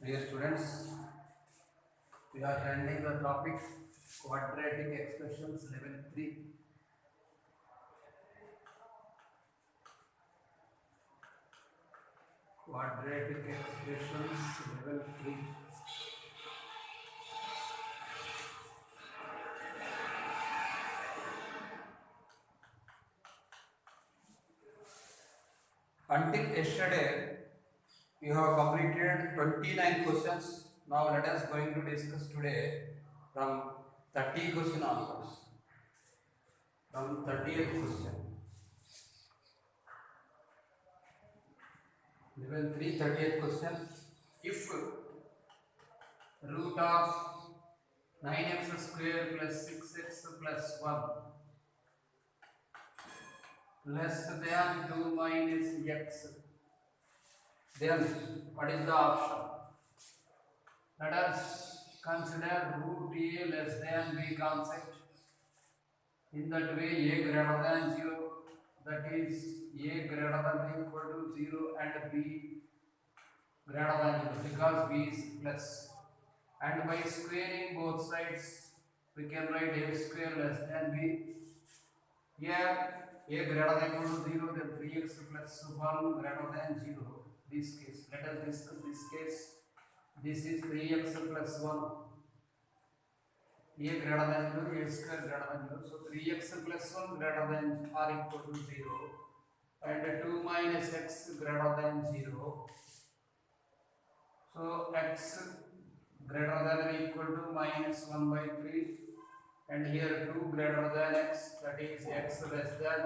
Dear students, we are handling the topic quadratic expressions level 3. Quadratic expressions level 3. Until yesterday, we have completed 29 questions. Now let us going to discuss today from 30 question onwards. From 30th question. Level 3, 30th question. If root of 9x square plus 6x plus 1 less than 2 minus x, then what is the option? Let us consider root a less than b concept. In that way, a greater than 0, that is a greater than or equal to 0 and b greater than 0 because b is plus. And by squaring both sides, we can write a square less than b. Here a greater than or equal to 0, then 3x plus 1 greater than 0. This case, let us discuss this case. This is 3x plus 1. A greater than 0, a square greater than 0. So 3x plus 1 greater than or equal to 0. And 2 minus x greater than 0. So x greater than or equal to minus 1 by 3. And here 2 greater than x, that is x less than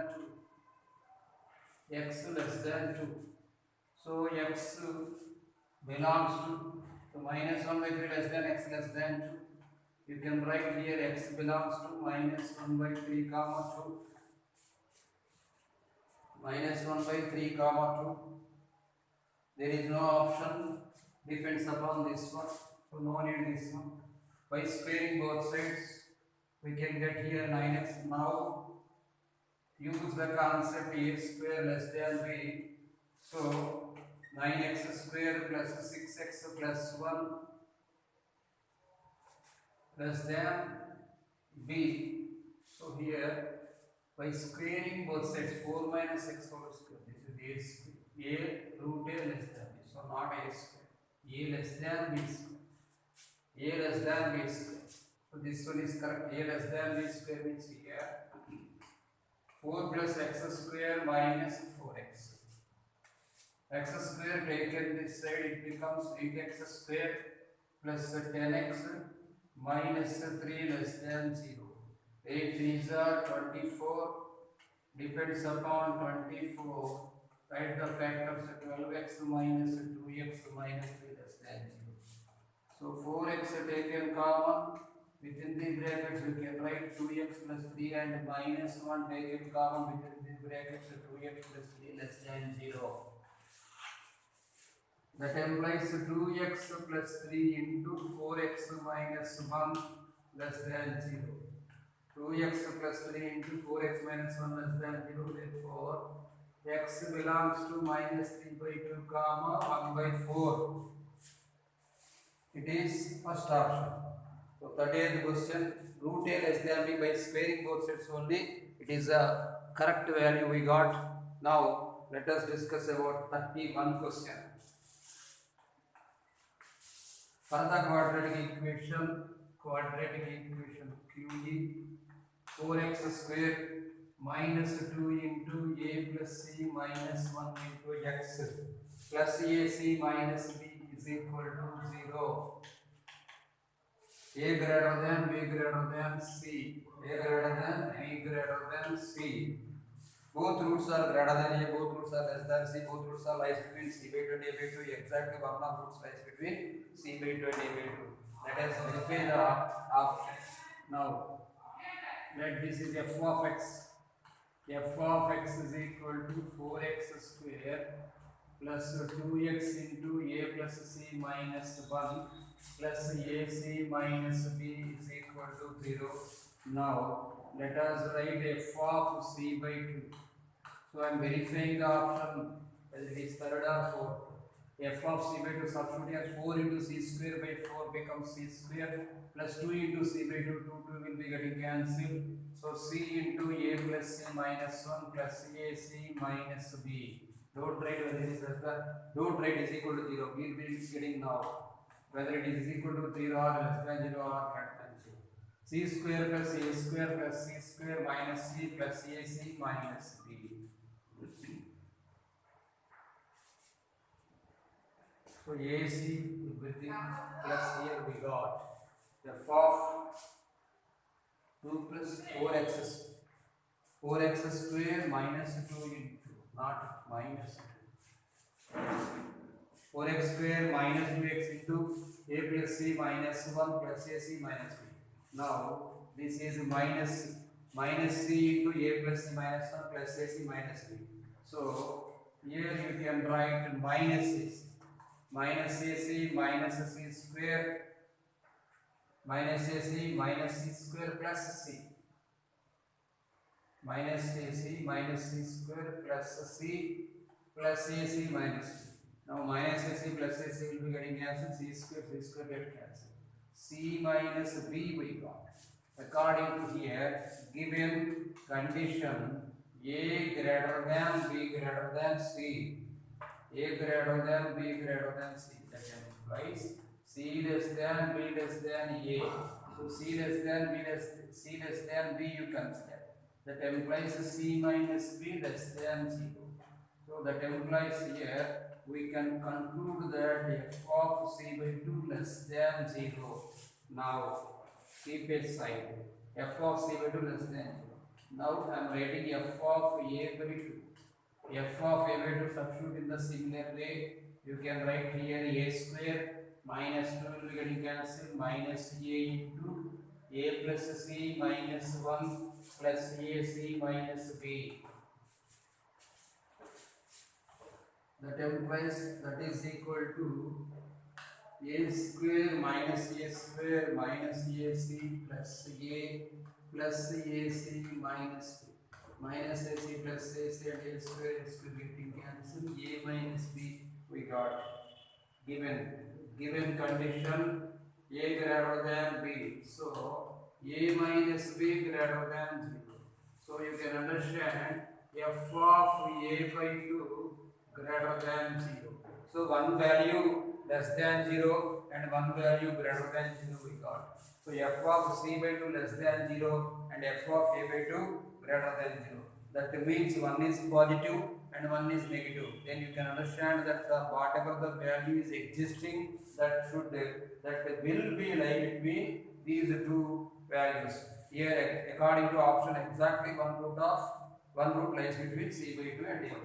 2. X less than 2. So x belongs to minus 1 by 3 less than x less than 2. You can write here x belongs to minus 1 by 3 comma 2. Minus 1 by 3 comma 2. There is no option, depends upon this one. So no need this one. By squaring both sides, we can get here 9x. Now use the concept a square less than b. So 9x square plus 6x plus 1 less than b. So here by squaring both sides, 4 minus x whole square, this is a root a less than b. So not a square, a less than b square, a less than b square. So this one is correct. A less than b square means here 4 plus x square minus 4x. X square taken this side, it becomes 8x square plus 10x minus 3 less than 0. 8 3s are 24, depends upon 24. Write the factors 12x minus 2x minus 3 less than 0. So 4x taken common, within the brackets we can write 2x plus 3 and minus 1 taken common, within the brackets 2x plus 3 less than 0. That implies 2x plus 3 into 4x minus 1 less than 0. 2x plus 3 into 4x minus 1 less than 0. Therefore, x belongs to minus 3 by 2 comma 1 by 4. It is first option. So 30th question, root a less than b by squaring both sides only. It is a correct value we got. Now let us discuss about 31 question. For the quadratic equation QE 4x square minus 2 into a plus c minus 1 into x plus ac minus b is equal to 0. A greater than b greater than c. A greater than b greater than c. Both roots are greater than a, both roots are less than c, both roots are lies between c by 2 and a by 2. Exactly one of roots lies between c by 2 and a by 2. Let us verify the option. Now, let this is f of x. F of x is equal to 4x square plus 2x into a plus c minus 1 plus ac minus b is equal to 0. Now, let us write f of c by 2. So I am verifying the option whether it is third or fourth. f of c by 2 substitute here, 4 into c square by 4 becomes c square plus 2 into c by 2, 2 will be getting cancelled. So c into a plus c minus 1 plus a c minus b. Don't write whether it is don't write is equal to 0. We will be getting now whether it is equal to 0 or less than 0 or greater than 0. C square plus a square plus c square minus c plus ac minus b. So AC everything plus here we got f of 2 plus 4x square minus 2 into not minus 4x square minus 2x into a plus c minus 1 plus ac minus b. Now this is minus c into a plus c minus 1 plus ac minus b. So here you can write minus ac minus c square minus ac minus c square plus c minus ac minus c square plus c plus ac minus c. Now minus ac plus ac will be getting cancelled, c square get cancelled. C minus b we got. According to here, given condition a greater than b greater than c, a greater than b greater than c, that implies c less than b less than a. So c less than b you consider. That implies c minus b less than 0. So that implies here we can conclude that f of c by 2 less than 0. Now keep it side. F of c by 2 less than 0. Now I am writing f of a by 2. F of a by 2 substitute in the similar way. You can write here a square minus 2 will be getting cancelled minus a into a plus c minus 1 plus ac minus b. That implies that is equal to a square minus ac plus a plus ac minus b. Minus ac plus ac and a square is getting cancelled. A minus b we got. Given condition a greater than b. So a minus b greater than 0. So you can understand f of a by 2 greater than 0. So one value less than 0 and one value greater than 0 we got. So f of c by 2 less than 0 and f of a by 2 greater than 0. That means one is positive and one is negative. Then you can understand that whatever the value is existing, that will be lie between these two values. Here according to option exactly one root lies between c by 2 and a by 2.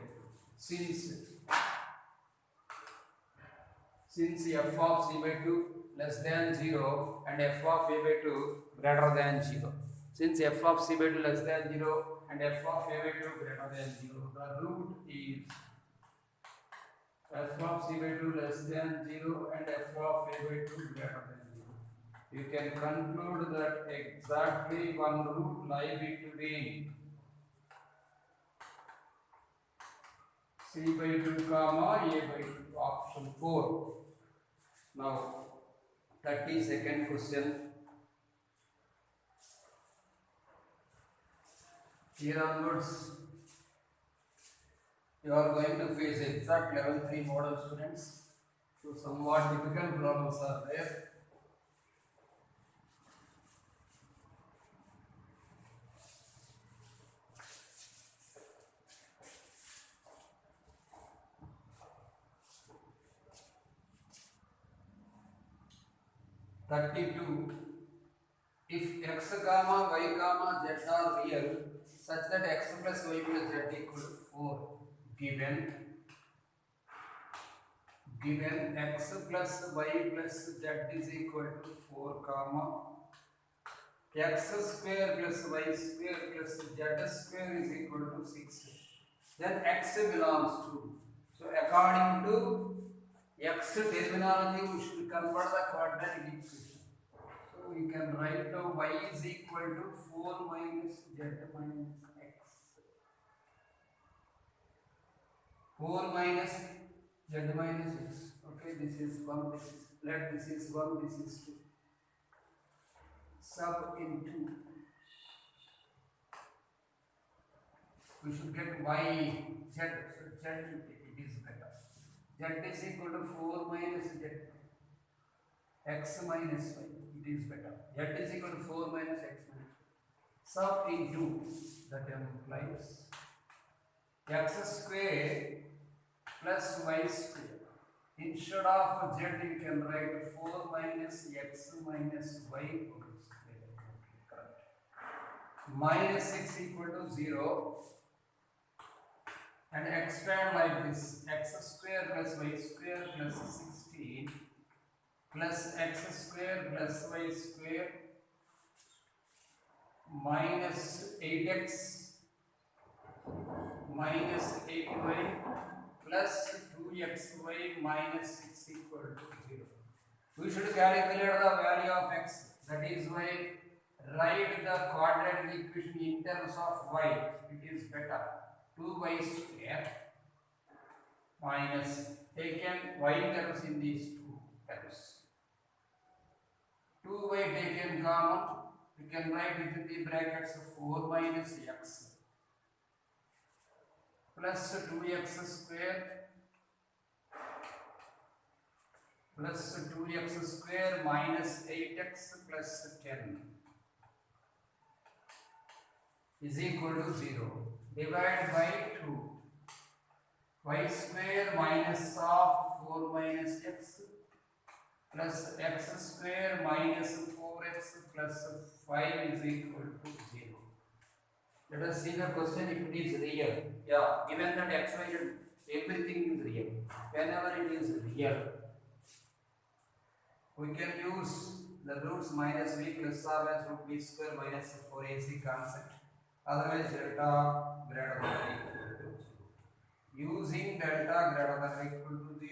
Since f of c by 2 less than 0 and f of a by 2 greater than 0. Since f of c by 2 less than 0 and f of a by 2 greater than 0, the root is f of c by 2 less than 0 and f of a by 2 greater than 0. You can conclude that exactly one root lie between c by 2 comma a by 2, option 4. Now 32nd question. Here onwards you are going to face exact level 3 model students. So somewhat difficult problems are there. If x comma y comma z are real such that x plus y plus z equal to 4, given x plus y plus z is equal to 4 comma x square plus y square plus z square is equal to 6, then x belongs to. So according to x terminology we should convert the quadratic equation. So you can write now y is equal to 4 minus z minus x. 4 minus Z minus x. Okay, this is 1, this is, let this is 1, this is 2. Sub into, we should get y, z, so z it is better. Z is equal to 4 minus z, x minus y, it is better. Z is equal to 4 minus x minus y. Sub into, that implies x square plus y square. Instead of z, you can write 4 minus x minus y whole square. Correct. Minus 6 equal to 0. And expand like this: x square plus y square plus 16 plus x square plus y square minus 8x minus 8y plus 2xy minus 6 equal to 0. We should calculate the value of x. That is why write the quadratic equation in terms of y. It is better. 2y square minus, taken y terms in these two terms. 2y taken common, you can write within the brackets 4 minus x plus 2x square plus 2x square minus 8x plus 10 is equal to 0. Divide by 2. Y square minus of 4 minus x plus x square minus 4x plus 5 is equal to 0. Let us see the question if it is real. Yeah, given that x, y, and everything is real. Whenever it is real, we can use the roots minus v plus r as root v square minus 4ac concept. Otherwise, delta greater than or equal to 0. Using delta greater than or equal to 0,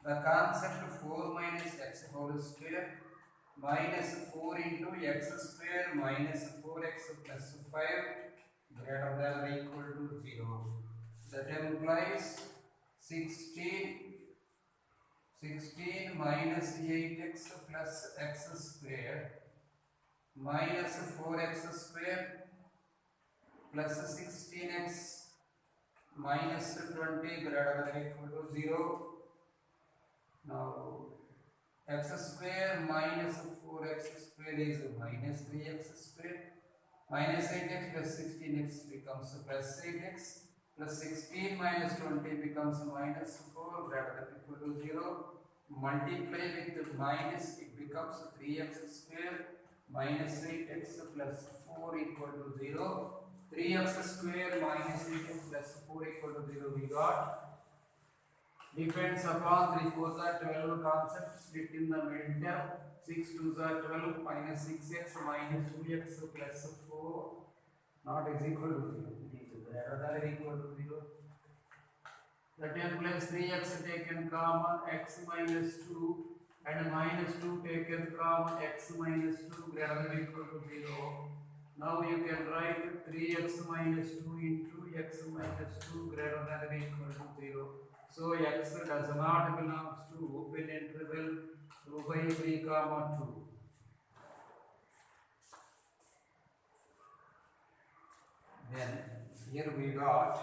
the concept 4 minus x whole square minus 4 into x square minus 4x plus 5 greater than or equal to 0. That implies 16 minus 8x plus x square minus 4x square plus 16x minus 20 greater than or equal to 0. Now x square minus 4x square is minus 3x square, minus 8x plus 16x becomes plus 8x, plus 16 minus 20 becomes minus 4 greater than or equal to 0. Multiply with minus, it becomes 3x square minus 8x plus 4 equal to 0. 3x square minus 8x plus 4 equal to 0 we got. Depends upon 3 4s are 12 concept, split in the middle term. 6 2s are 12 minus 6x minus 2x plus 4 not is equal to 0. It is greater than or equal to 0. The 10 plus 3x taken common, x minus 2 and minus 2 taken common, x minus 2 greater than or equal to 0. Now you can write 3x minus 2 into x minus 2 greater than or equal to 0. So x does not belongs to open interval 2 by 3 comma 2. Then here we got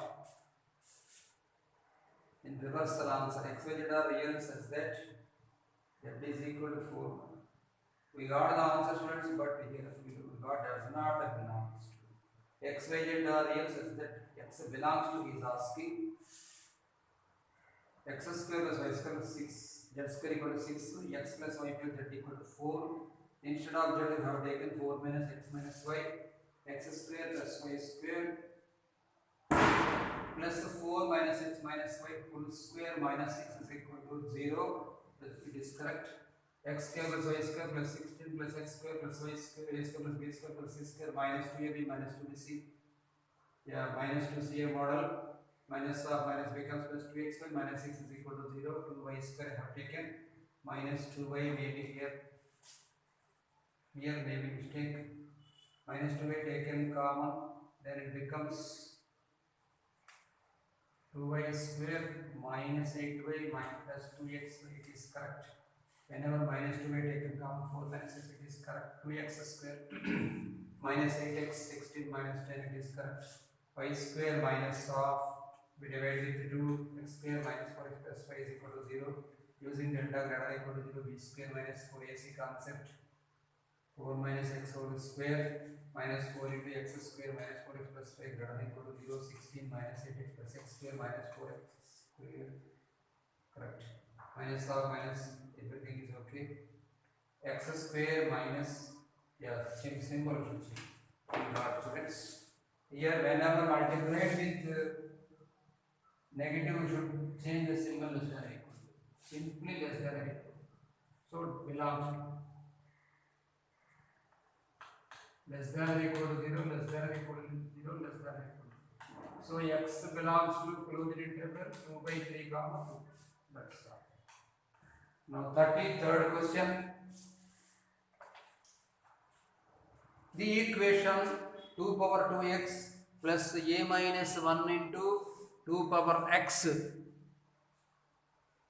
in reversal answer x, y, z are real such that z is equal to 4. We got the answer, students, but here we got does not belongs to. X, y, z are real such that x belongs to, he is asking. X square plus y square plus 6, z square equal to 6, x plus y plus z equal to 4. Instead of z, we have taken 4 minus x minus y, x square plus y square plus 4 minus x minus y whole square minus 6 is equal to 0. It is correct. X square plus y square plus 16 plus x square plus y square, a square plus b square plus c square minus 2ab minus 2bc. Yeah, minus 2ca model. Minus of minus becomes plus 2x square minus 6 is equal to 0. 2y square have taken minus 2y maybe here maybe mistake. Minus 2y taken common, then it becomes 2y square minus 8y minus plus 2x, it is correct. Whenever minus 2y taken common, 4 minus 6, it is correct. 2x square minus 8x, 16 minus 10, it is correct. Y square minus of, we divide with 2, x square minus 4x plus 5 is equal to 0. Using delta greater than equal to 0, b square minus 4ac concept. 4 minus x whole square minus 4 into x square minus 4x plus 5 greater than equal to 0. 16 minus 8x plus x square minus 4x square, correct. Minus or minus, everything is okay. X square minus, yeah, symbol should change. Students, here whenever multiplied with negative, we should change the symbol less than or equal to. Simply less than or equal to. So it belongs to less than or equal to 0, less than or equal to 0, less than or equal to. So x belongs to closed interval 2 by 3 comma 2. That's all. Now 33rd question. The equation 2 power 2x plus a minus 1 into 2 power x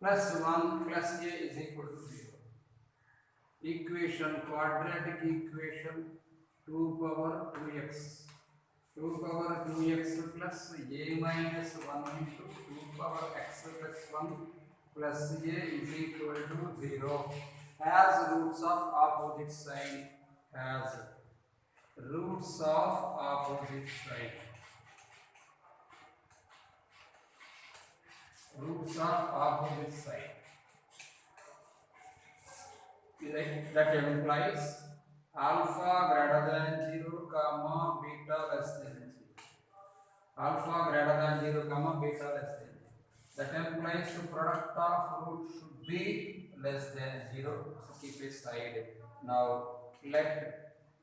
plus 1 plus a is equal to 0. Equation, quadratic equation 2 power 2x. 2 power 2x plus a minus 1 into 2 power x plus 1 plus a is equal to 0. Has roots of opposite side. Has roots of opposite side. Roots of opposite side. That implies alpha greater than 0 comma beta less than 0. Alpha greater than 0 comma beta less than 0. That implies the product of root should be less than 0. So keep it side. Now let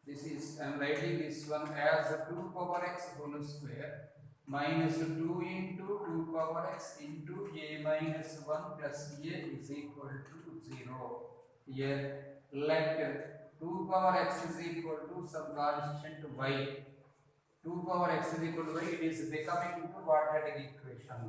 this is, I am writing this one as 2 power x whole square minus 2 into 2 power x into a minus 1 plus a is equal to 0. Here let 2 power x is equal to some constant y. 2 power x is equal to y, it is becoming into quadratic equation.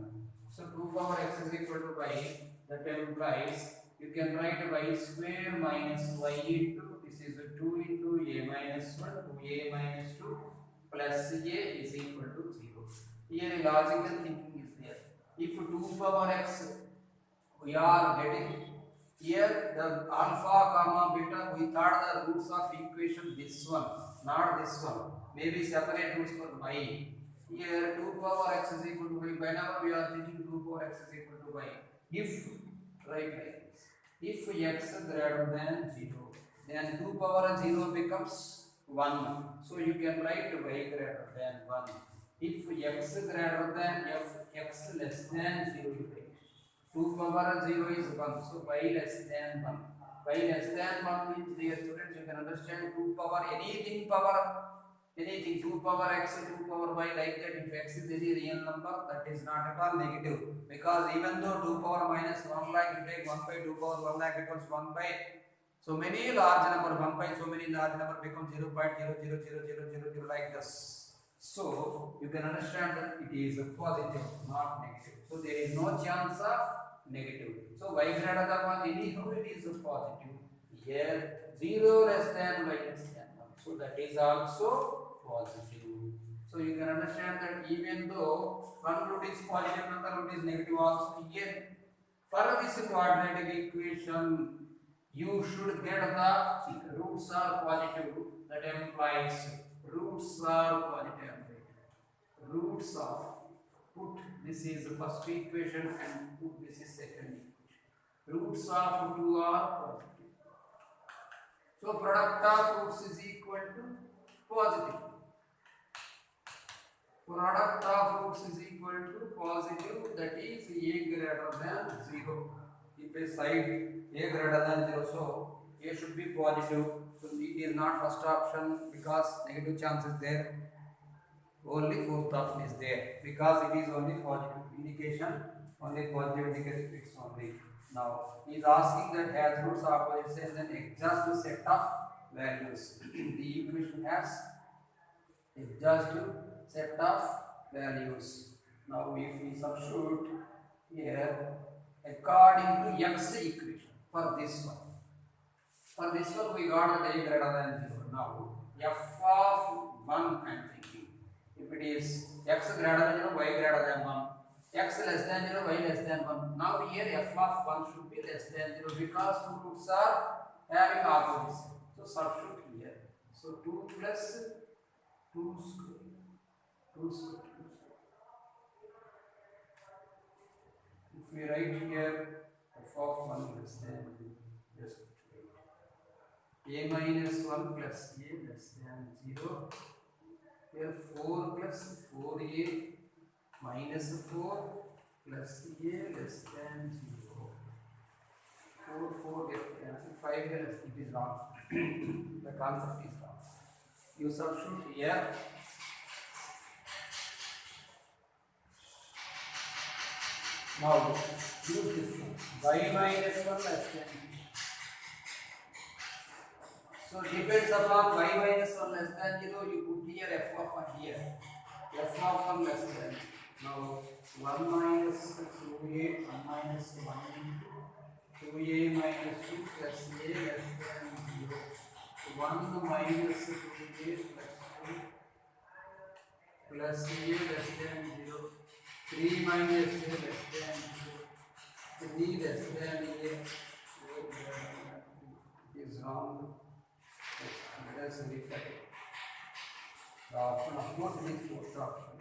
So 2 power x is equal to y, that implies you can write y square minus y into, this is 2 into a minus 1 to a minus 2 plus a is equal to 0. Here logical thinking is there. If 2 power x we are getting here the alpha comma beta, we thought the roots of equation this one, not this one. Maybe separate roots for y. Here 2 power x is equal to y. Whenever we are thinking 2 power x is equal to y, if right like this, if x greater than 0, then 2 power 0 becomes 1. So you can write y greater than 1. If x greater than x less than 0, you write 2 power 0 is 1, so y less than 1. Y less than 1 means, dear students, you can understand 2 power anything power, anything 2 power x, 2 power y, like that. If x is any real number, that is not at all negative, because even though 2 power minus 1 lakh, you take 1 by 2 power 1 lakh becomes 1 by so many large number, 1 by so many large number becomes 0.00000 like this. So you can understand that it is positive, not negative. So there is no chance of negative. So y greater than 1, anyhow it is positive. Here 0 less than y less than 1. So that is also positive. So you can understand that even though one root is positive, another root is negative also, here for this quadratic equation you should get the roots are positive. That implies roots are positive. Roots of, put this is the first equation and put this is second equation. Roots of 2 are positive. So product of roots is equal to positive. Product of roots is equal to positive, that is a greater than 0. Keep a side a greater than 0, so a should be positive. So it is not first option because negative chance is there. Only fourth option is there because it is only positive indication, only positive indication fixed only. Now he is asking that has roots opposite sides an exhaustive set of values. The equation has exhaustive set of values. Now if we substitute here according to x equation for this one. For this one we got the y greater than 0. Now f of 1 I am thinking. If it is x greater than 0, y greater than 1. X less than 0, y less than 1. Now here f of 1 should be less than 0 because two roots are having opposites. So substitute here. So 2 plus 2 square. 2 square. If we write here f of 1 less than just a minus 1 plus a less than 0. Here 4 plus 4a minus 4 plus a less than 0. 4 get cancelled. 5 less, it is wrong. The concept is wrong. You substitute here. Now use this one. Y minus 1 less than. So depends upon y minus 1 less than 0, you put here f of 1 here. F of 1 less than. Now 1 minus 2a, 1 minus 1 into 2a minus 2 plus a less than 0. 1 minus 2a plus 2 plus a less than 0. 3 minus a less than 0. 3 less than a is wrong. Let us verify. The option of course is fourth option.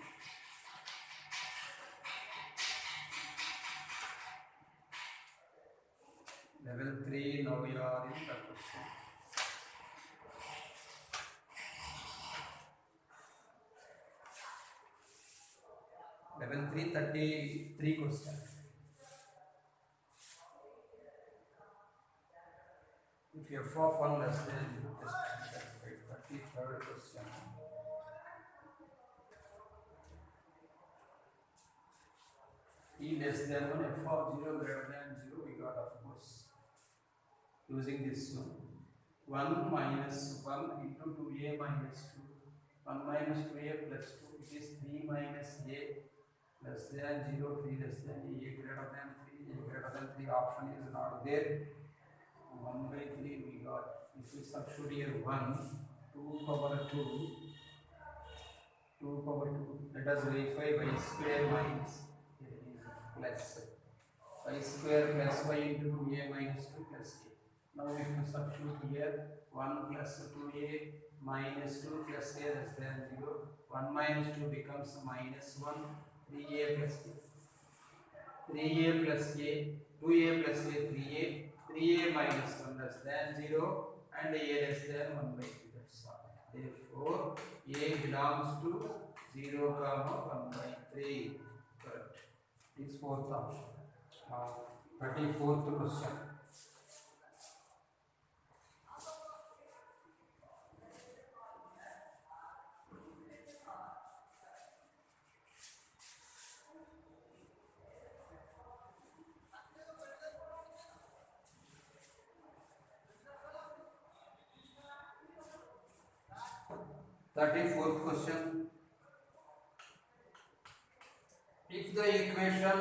Level 3, now we are in the question. Level 3, 33 question. If you have f of 1 less than, just 33rd question. E less than 1, f of 0 greater than 0, we got of course using this one. 1 minus 1 into 2a minus 2. 1 minus 2a plus 2, it is 3 minus a less than 0, 3 less than a greater than 3, a greater than 3 option is not there. 1 by 3 we got. If we substitute here 1, 2 power 2, 2 power 2, let us verify y square minus plus y square plus y into 2a minus 2 plus a. Now if you substitute here 1 plus 2a minus 2 plus a less than 0, 1 minus 2 becomes minus 1, 3a plus a, 3a plus a, 2a plus a, 3a, 3a minus 1 less than 0 and a less than 1 by 2. That's all. Therefore, a belongs to 0, 1 by 3. Correct. This fourth option. 34th question. Fourth question. If the equation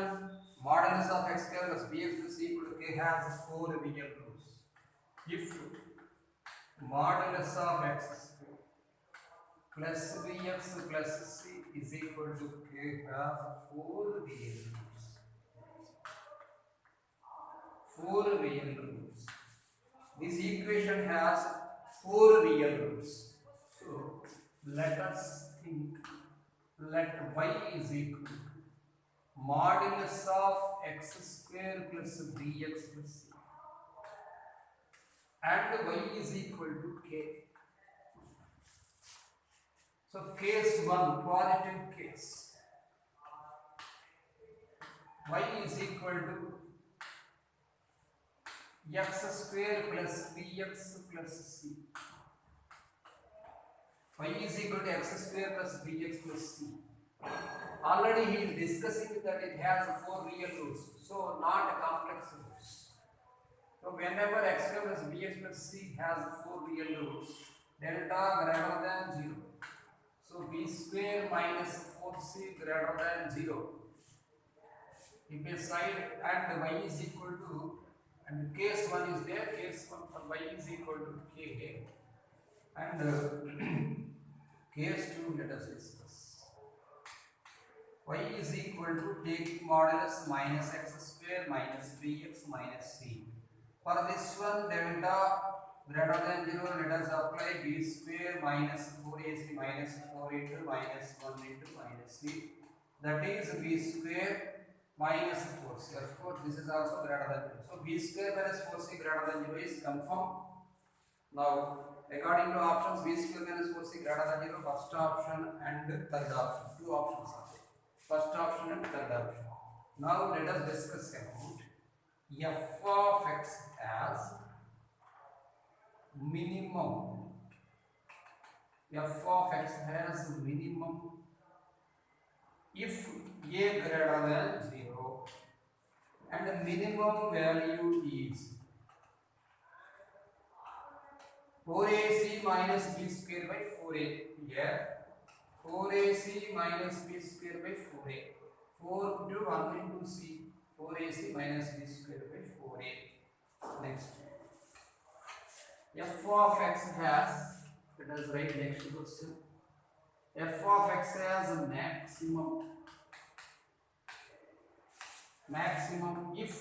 modulus of x square plus bx plus c equal to k has 4 real roots, if modulus of x square plus bx plus c is equal to k have 4 real roots, 4 real roots. This equation has 4 real roots. So let us think. Let y is equal to modulus of x square plus bx plus c and y is equal to k. So case 1, positive case, y is equal to x square plus bx plus c. Y is equal to x square plus bx plus c. Already he is discussing that it has 4 real roots, so not a complex roots. So whenever x square plus bx plus c has 4 real roots, delta greater than 0. So b square minus 4c greater than 0. If a side and y is equal to, and case 1 is there, case 1 for y is equal to k, and case 2 let us discuss. Y is equal to take modulus minus x square minus 3x minus c. For this one, delta greater than 0, let us apply b square minus 4ac minus 4 into minus 1 into minus c. That is b square minus 4c. Of course, this is also greater than 0. So b square minus 4c greater than 0 is confirmed. Now, according to options, b square minus 4c greater than 0, first option and third option. Two options are there. First option and third option. Now, let us discuss about f of x as minimum. F of x has minimum if a greater than 0 and the minimum value is 4ac minus b square by 4a. Here 4ac minus b square by 4a. 4 into 1 into c. 4ac minus b square by 4a. Next. F of x has, let us write next question. F of x has a maximum if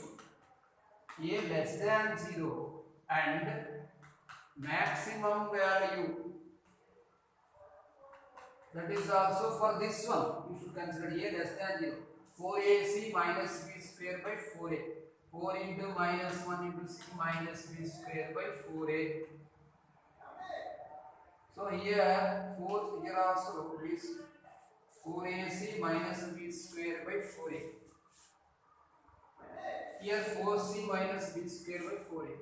a less than 0 and maximum value, that is also for this one. You should consider a less than 0. 4ac minus b square by 4a. 4 into minus 1 into c minus b square by 4a. So here 4 here also is 4ac minus b square by 4a. Here 4c minus b square by 4a.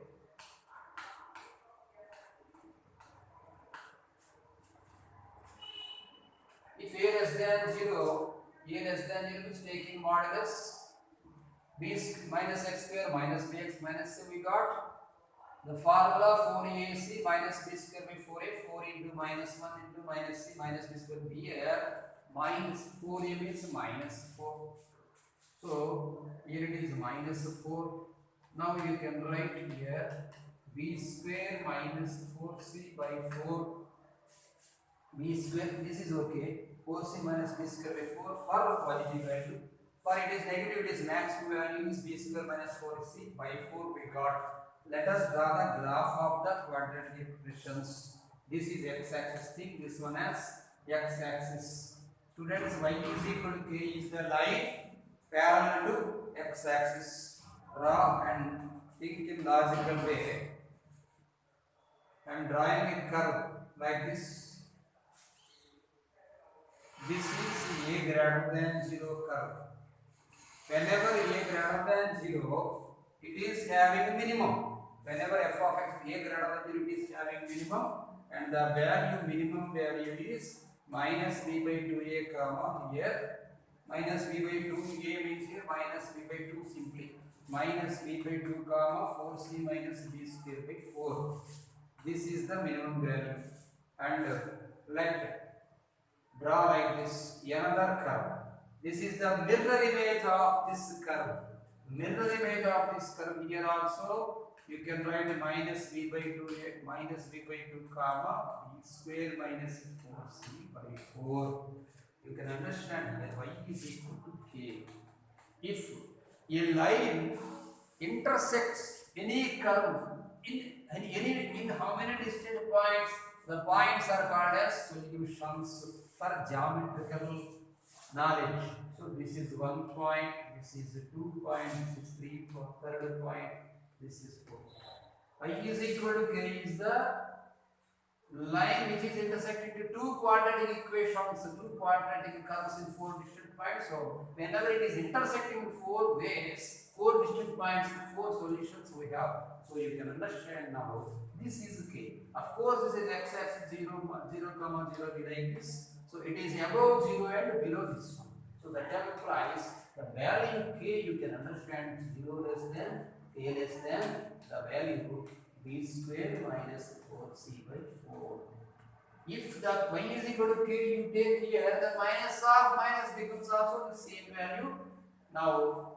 If a less than 0, is taking modulus b minus x square minus bx minus c, we got the formula 4ac minus b square by 4a, 4 into minus 1 into minus c minus b square. Here minus 4a means minus 4. So here it is minus 4. Now you can write here b square minus 4c by 4. B square, this is okay. 4c minus b square by 4 for positive value. For it is negative, it is maximum value is b square minus 4c by 4 we got. Let us draw the graph of the quadratic equations. This is x-axis thing, this one as x-axis. Students, y is equal to k is the line parallel to x-axis. Draw and think in logical way. I am drawing a curve like this. This is a greater than 0 curve. Whenever a greater than 0, it is having minimum. Whenever f of x a greater than 0, it is having minimum, and the minimum value is minus b by 2a comma here minus b by 2a means here minus b by 2 simply minus b by 2 comma 4c minus b square by 4. This is the minimum value, and let draw like this another curve. This is the mirror image of this curve. Mirror image of this curve here also you can write minus b by 2a minus b by 2 comma b square minus 4c by 4. You can understand that y is equal to k. If a line intersects any curve in how many distant points, the points are called as solutions for geometrical knowledge. So this is 1 point, this is 2 point, this is 3 point, third point, this is 4. Y is equal to k is the line which is intersecting to two quadratic equations, two quadratic curves in 4 distant points. So whenever it is intersecting 4 ways, 4 distant points, 4 solutions we have. So you can understand now this is k. Of course this is x-axis 0, 0, 0 like this. So it is above 0 and below this one. So that implies the value k you can understand 0 less than k less than the value b square minus 4c by 4. If the y is equal to k, you take here, the minus of minus becomes also the same value. Now,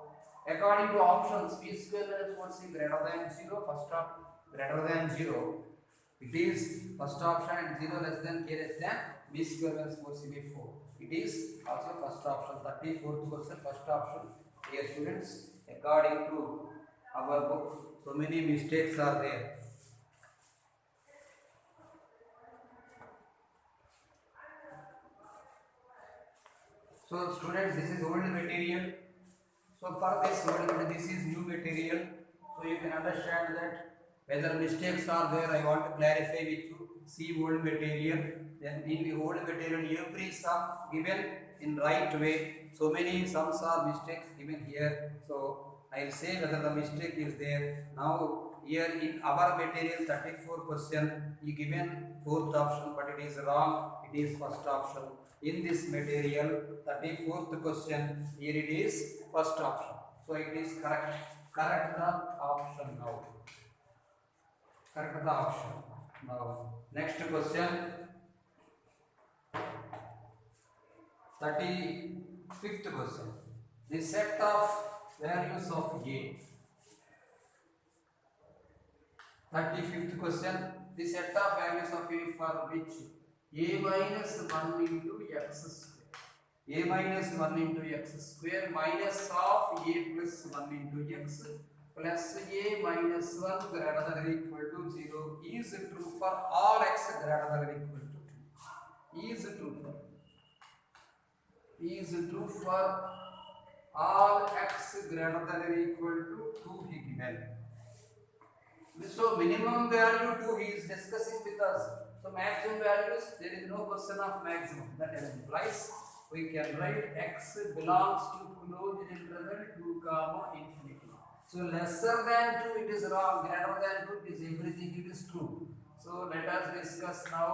according to options, p square minus 4c greater than 0, first of greater than 0, it is first option, and 0 less than k less than b square minus 4c by 4. It is also first option. 34th question, first option. Dear students, according to our book, so many mistakes are there. So students, this is old material. So for this old material, this is new material. So you can understand that whether mistakes are there, I want to clarify with you. See old material. Then in the old material, every sum given in right way. So many sums are mistakes given here. So I will say whether the mistake is there. Now here in our material 34 question, he given fourth option, but it is wrong. It is first option. In this material 34th question, here it is first option. So it is correct. Correct the option now. Correct the option. Now next question. 35th question. The set of values of a. 35th question. The set of values of a for which a minus 1 into x square. A minus 1 into x square minus of a plus 1 into x plus a minus 1 greater than or equal to 0 is true for all x greater than or equal to 2. Is true for all x greater than or equal to 2 he given. So minimum value 2 he is discussing with us. So maximum values, there is no question of maximum. That implies we can write x belongs to closed interval 2 comma infinity. So lesser than 2 it is wrong, greater than 2 it is everything, it is true. So let us discuss now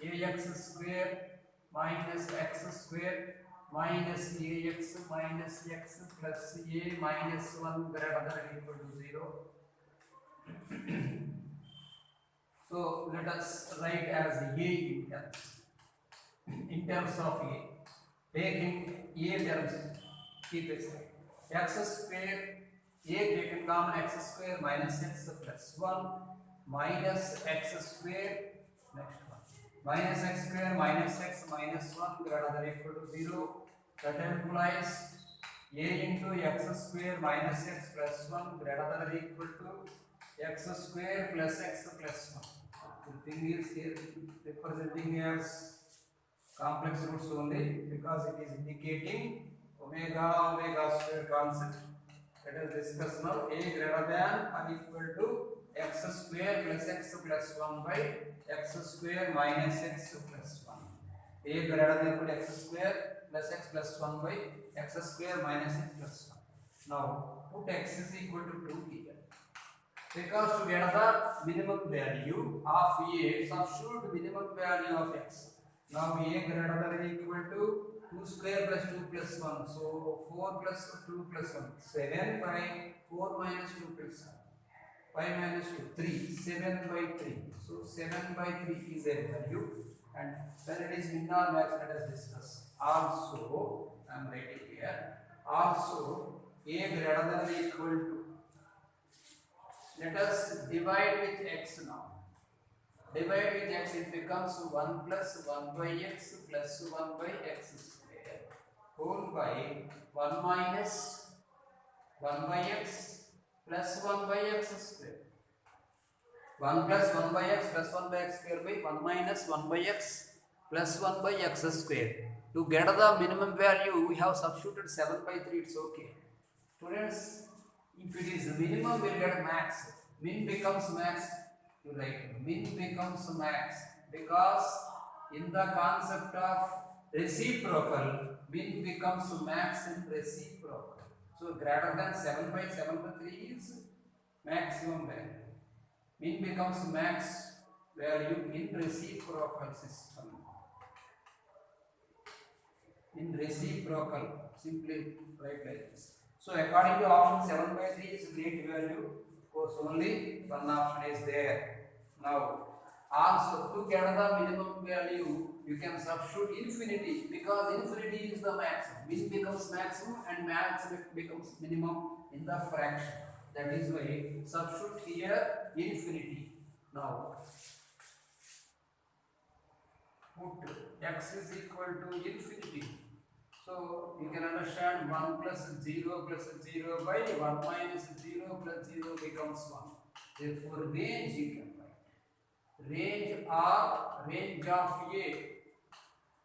ax square minus x square minus ax minus x plus a minus 1 greater than or equal to 0. So let us write as a in terms of a. Taking a terms, keep it x square, a taken common x square minus x plus 1 minus x square, next one, minus x square minus x minus 1 greater than or equal to 0. That implies a into x square minus x plus 1 greater than or equal to x square plus x plus 1. The thing is here representing as complex roots only because it is indicating omega square concept. Let us discuss now. A greater than or equal to x square plus x plus 1 by x square minus x plus 1. A greater than or equal to x square plus x plus 1 by x square minus x plus 1. Now put x is equal to 2 here. Because to get the minimum value of a, substitute minimum value of x. Now a greater than or equal to 2 square plus 2 plus 1. So 4 plus 2 plus 1. 7 by 4 minus 2 plus 1. 5 minus 2, 3. 7 by 3. So 7 by 3 is a value. And when it is min or max, let us discuss. Also, I am writing here. Also, a greater than or equal to. Let us divide with x now. Divide with x, it becomes 1 plus 1 by x plus 1 by x square whole by 1 minus 1 by x plus 1 by x square. 1 plus 1 by x plus 1 by x square by 1 minus 1 by x plus 1 by x square. To get the minimum value, we have substituted 7 by 3, it's okay. Students, if it is minimum, we will get max. Min becomes max. You write min becomes max because in the concept of reciprocal, min becomes max in reciprocal. So greater than 7 by 7 by 3 is maximum value. Min becomes max value in reciprocal system. In reciprocal, simply write like this. So according to option 7 by 3 is great value. Of course, only one option is there. Now, Also, to get the minimum value, you can substitute infinity, because infinity is the maximum. Min becomes maximum and max becomes minimum in the fraction. That is why substitute here infinity. Now put x is equal to infinity. So you can understand 1 plus 0 plus 0 by 1 minus 0 plus 0 becomes 1. Therefore range you can write. Range of A.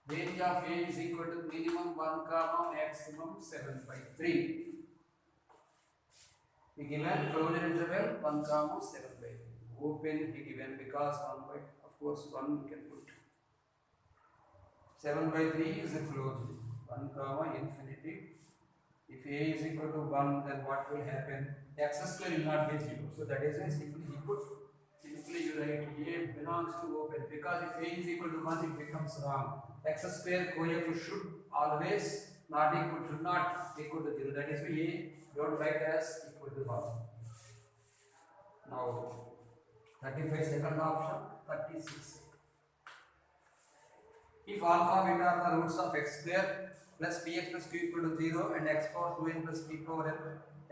Range of A is equal to minimum 1 comma maximum 7 by 3. He given closure interval 1 comma 7 by 3. Open he given because 1 by, of course 1 you can put. 7 by 3 is a closure. 1 comma infinity. If A is equal to 1, then what will happen? X square will not be 0. So that is why simply you write A belongs to open, because if A is equal to 1, it becomes wrong. X square coefficient should always not equal to 0. That is why A don't write as equal to 1. Now 35 second option, 36. If alpha beta are the roots of x square plus px plus q equal to 0 and x power 2n plus p power n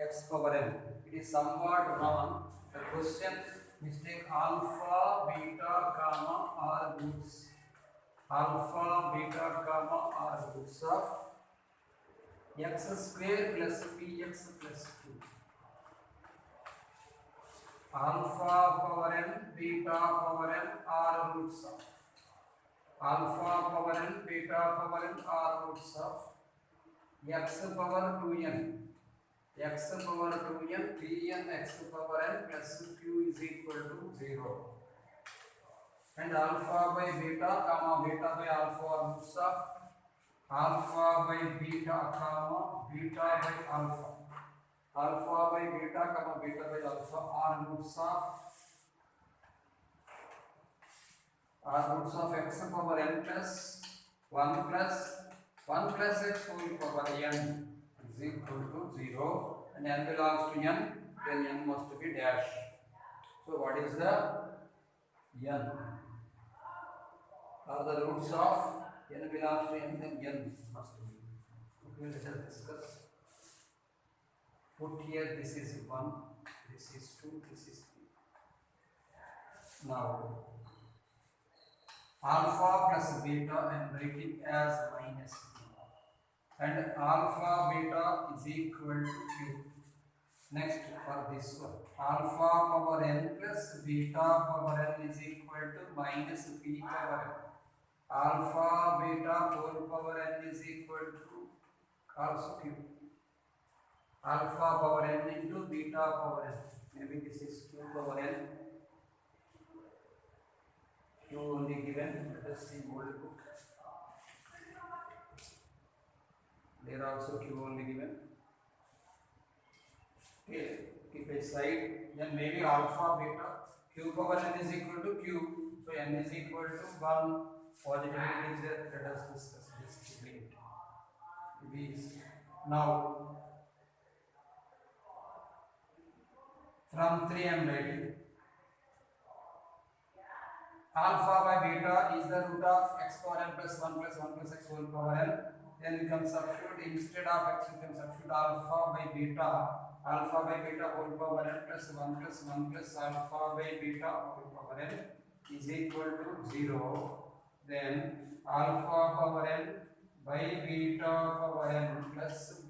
x power n, it is somewhat wrong. The question mistake alpha beta comma are roots. Alpha beta comma are roots of x square plus px plus q. Alpha power n beta power n are roots of alpha power n beta power n are roots of x power 2n, x power 2n 3n x power n plus q is equal to 0, and alpha by beta comma beta by alpha are roots of alpha by beta comma beta by alpha. Alpha by beta comma beta by alpha are roots of x power n plus 1 plus x whole power n is equal to 0, and n belongs to n, then n must be dash. So what is the n? Are the roots of n belongs to n, then n must be. Okay, let us discuss. Put here this is 1, this is 2, this is 3. Now alpha plus beta I am writing as minus beta, and alpha beta is equal to q. Next for this one, alpha power n plus beta power n is equal to minus b power n. Alpha beta whole power n is equal to also q. Alpha power n into beta power n. Maybe this is q power n. Q only given. Let us see old book. There also q only given. Okay, keep aside. Then maybe alpha beta. Q power n is equal to q. So n is equal to 1. Positivity is there. Let us discuss this debate. Now from 3 I am writing. Alpha by beta is the root of x power n plus 1 plus 1 plus x whole power n. Then you can substitute, instead of x you can substitute alpha by beta. Alpha by beta whole power n plus 1 plus 1 plus alpha by beta whole power n is equal to 0. Then alpha power n by beta power n plus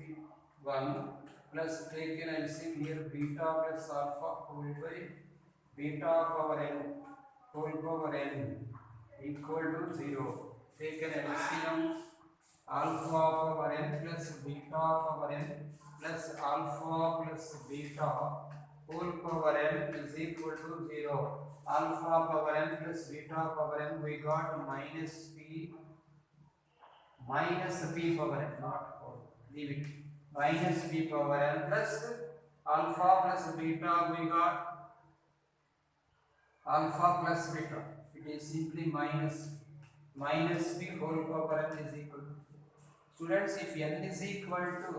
1 plus taken LCM here beta plus alpha whole by beta power n whole power n equal to 0. Taken LCM alpha power n plus beta power n plus alpha plus beta whole power n is equal to 0. Alpha power n plus beta power n we got minus p power n, not whole, leave it. Minus p power n plus alpha plus beta we got alpha plus beta. It is simply minus p whole power n is equal to. Students, if n is equal to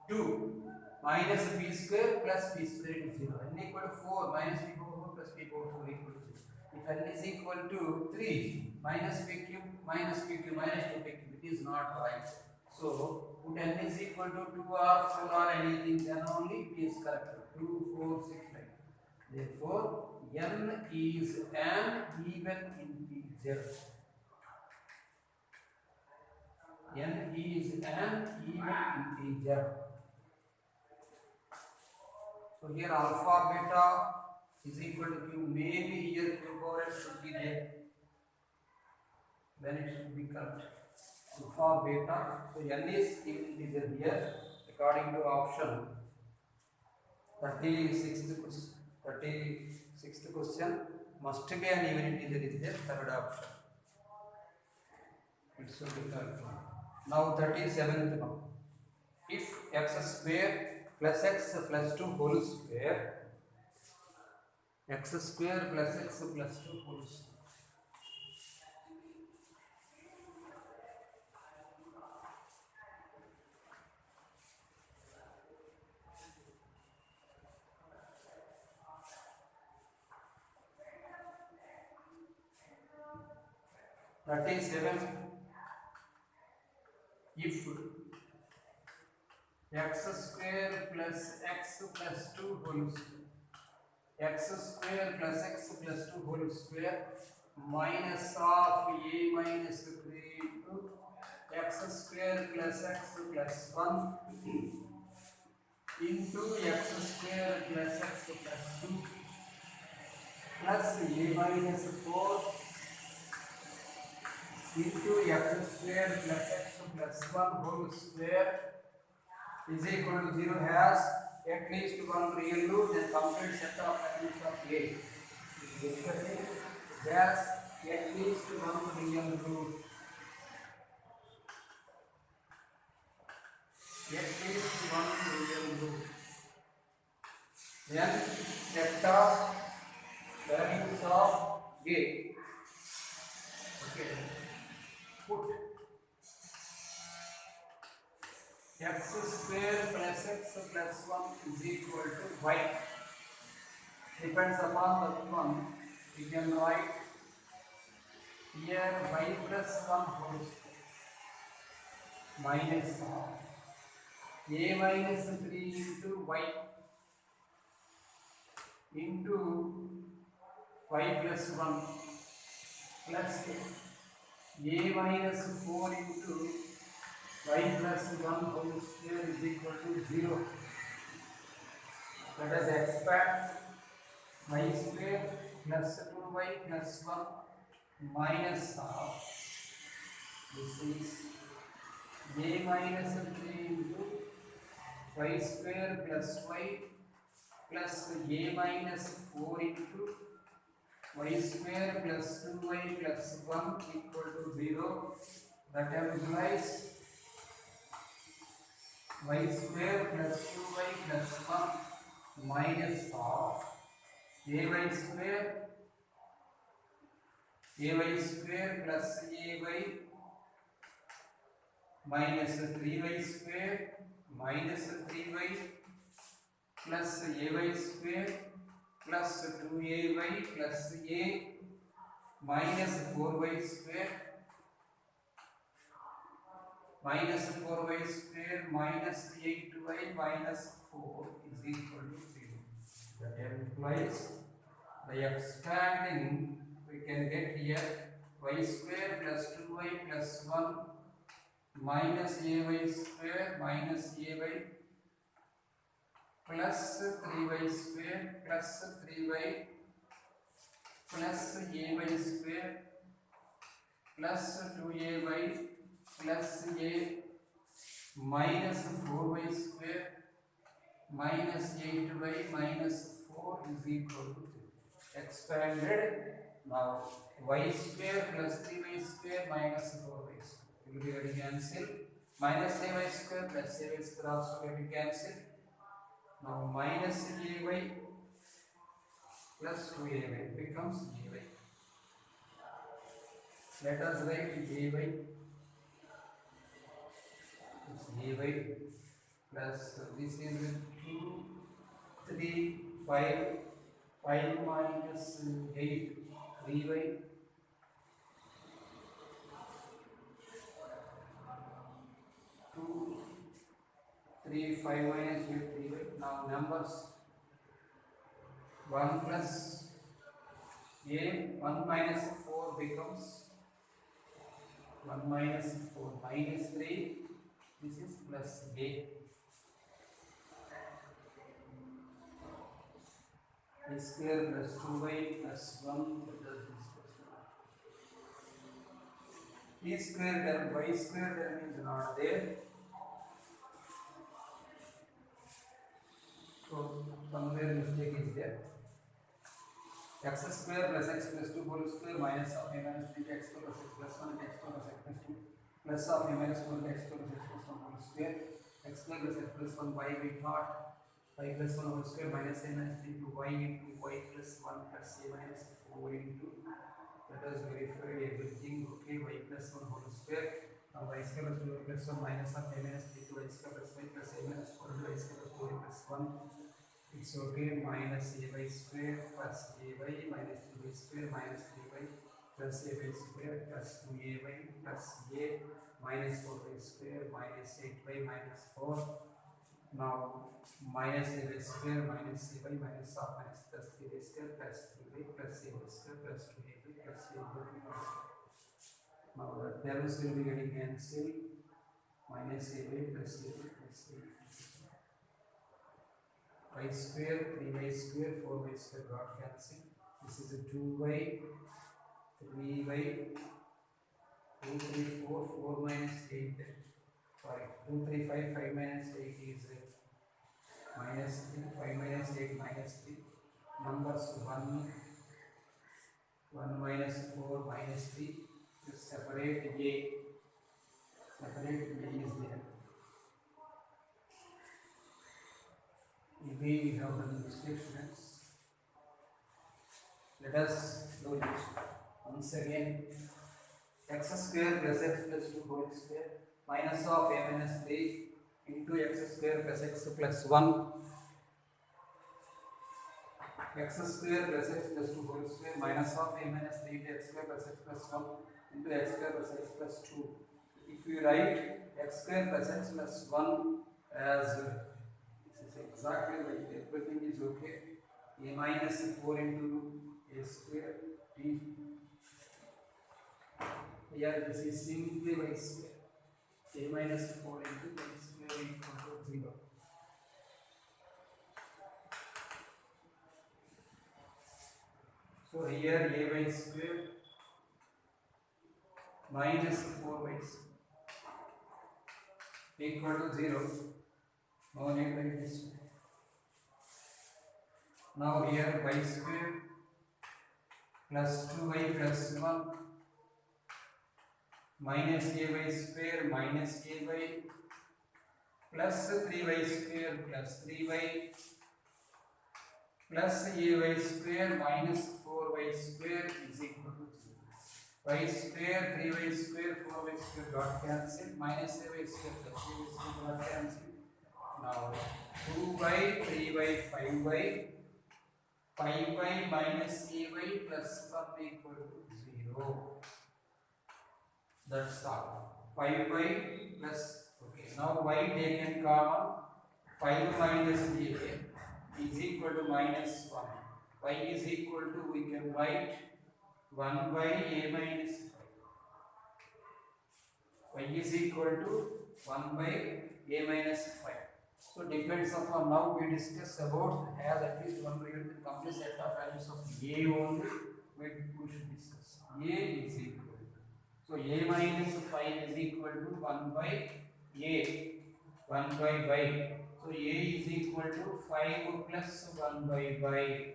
2, minus p square plus p square is 0. N equal to 4, minus p power 4 plus p power 4 equal to 0. If n is equal to 3, minus p cube, minus p cube, minus 2p cube, it is not right. So, put n is equal to 2 or 4 or anything, then only it is correct. 2, 4, 6, like. Therefore, n is an even integer. N is an even integer. So here alpha beta is equal to q. Maybe here q power n should be there. Then it should be correct. Alpha beta. So n is even integer here according to option 36th question. 36th question must be an even integer is there. Third option. It should be correct. Now 37th now. If x square plus x plus 2 whole square, x square plus x plus 2 whole square. That is 7. If x square plus x plus 2 whole square, x square plus x plus 2 whole square minus of a minus 3 into x square plus x plus 1 into x square plus x plus 2 plus a minus 4 into x square plus x plus 1 whole square is equal to 0 has at least one real root and complete set of elements of A. Discussing has at least one real root. At least one real root. Then set of values of A. Okay. Put x square plus x plus 1 is equal to y. Depends upon the one. We can write here y plus 1 whole square minus a minus 3 into y into y plus 1 plus a minus 4 into y plus 1 whole square is equal to 0. Let us expand y square plus 2y plus 1 minus half. This is a minus 3 into y square plus y plus a minus 4 into y square plus 2y plus 1 equal to 0. That implies y square plus 2y plus 1 minus half ay square plus ay minus 3y square minus 3y plus ay square plus 2ay plus a minus 4y square minus 4y square minus 8y minus 4 is equal to 0. That implies by expanding we can get here y square plus 2y plus 1 minus ay square minus ay plus 3y square plus 3y plus ay square plus 2ay plus a minus 4y square minus 8y minus 4 is equal to 0. Expanded now y square plus 3y square minus 4y square will be getting cancelled. Minus ay square plus ay square also getting cancelled. Now minus ay plus 2ay becomes ay. Let us write ay. Ay plus this is 2, 3, 5 minus 8 3y 2 3 5 minus 3y. Now numbers 1 plus a 1 minus 4 becomes 1 minus 4 minus 3. This is plus a. A square plus 2y plus 1 plus this plus 1. E square term, y square term is not there. So somewhere mistake is there. X square plus x plus 2 whole square minus of a minus 3 x plus x plus 1 x plus x plus 2 plus of a minus 4 x plus x plus 1 whole square x square plus x plus 1 y we thought y plus 1 whole square minus a minus 3 into y into y plus 1 plus a minus 4 into, let us verify everything. Okay, y plus 1 whole square. Now y square plus 2y plus 1 minus of a minus 3 to y square plus y plus a minus 4 into y square plus 4y plus 1. It's okay. Minus ay square plus ay minus 2y square minus 3y plus ay square plus 2ay plus a minus 4y square minus 8y minus 4. Now minus ay square minus ay minus of minus plus 3y square plus 3y plus ay square plus 2ay plus a. Now the terms will be getting cancelled. Minus ay plus a plus a. Y square, 3y square, 4y square got cancelled. This is a 2y, 3y, 2, 3, 4, 4 minus 8. Sorry, 2, 3, 5, 5 minus 8 is minus 3, 5 minus 8 minus 3. Numbers 1, 1 minus 4 minus 3. Just separate a. Separate a is there. Maybe we have done mistake, students. Let us do it once again. X square plus x plus 2 whole square minus of a minus 3 into x square plus x plus 1. X square plus x plus 2 whole square minus of a minus 3 into x square plus x plus 1 into x square plus x plus 2. If you write x square plus x plus 1 as exactly like everything is okay. A minus 4 into a square t. Here this is simply y square. A minus 4 into y square equal to 0. So here a y square minus 4y square equal to 0. No need like this. Now here y square plus 2y plus 1 minus ay square minus ay plus 3y square plus 3y plus ay square minus 4y square is equal to 0. Y square 3y square 4y square got cancelled. Minus ay square plus 3y square got cancelled. Now 2y 3y 5y 5y minus ay plus 1 equal to 0. That's all. 5y plus, okay, now y taken common. 5 minus a is equal to minus 1. Y is equal to, we can write 1 by a minus 5. Y is equal to 1 by a minus 5. So depends upon, now we discuss about has at least one complete set of values of a only we should discuss. A is equal to, so a minus 5 is equal to 1 by a, 1 by y. So a is equal to 5 plus 1 by y.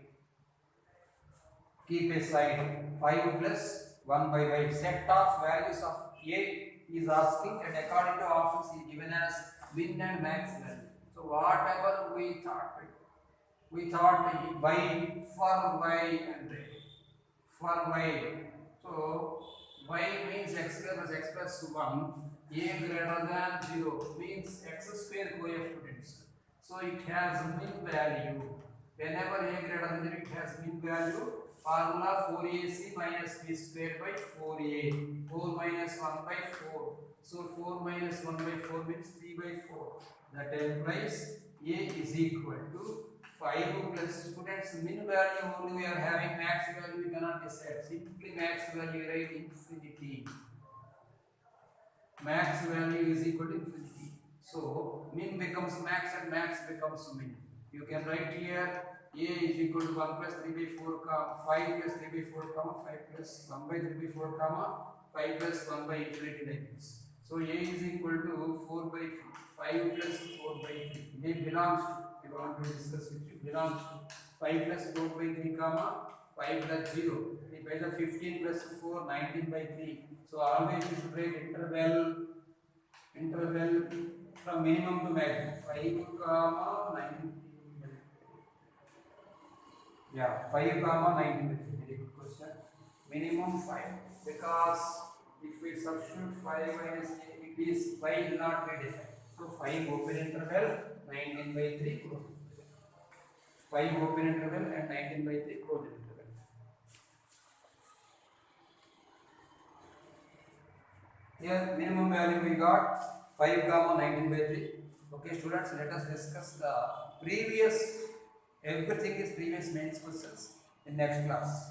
Keep aside 5 plus 1 by y. Set of values of a is asking, and according to options is given as min and max value. So whatever we thought y for y and for y. So y means x square plus x plus 1. A greater than 0 means x square coefficients. So it has min value. Whenever a greater than 0, it has min value. Formula 4ac minus b square by 4a. 4 minus 1 by 4. So 4 minus 1 by 4 means 3 by 4. That implies a is equal to 5 plus students min value only we are having, max value we cannot decide. Simply max value write infinity. Max value is equal to infinity. So min becomes max and max becomes min. You can write here a is equal to 1 plus 3 by 4 comma 5 plus 3 by 4 comma 5 plus 1 by 3 by 4 comma 5 plus 1 by infinity like this. So a is equal to 4 by 5 plus 4 by 3. A belongs to, if I want to discuss with you, belongs to 5 plus 4 by 3 comma 5 plus 0. If I have 15 plus 4, 19 by 3. So always you should write interval from minimum to maximum. 5 comma 19. Yeah, 5 comma 19. Very good question. Minimum 5, because if we substitute 5 minus a, it is 5 will not be defined. So 5 open interval, 19 by 3 closed interval. 5 open interval and 19 by 3 closed interval. Here minimum value we got 5 comma 19 by 3. Okay students, let us discuss the previous, everything is previous mains questions in next class.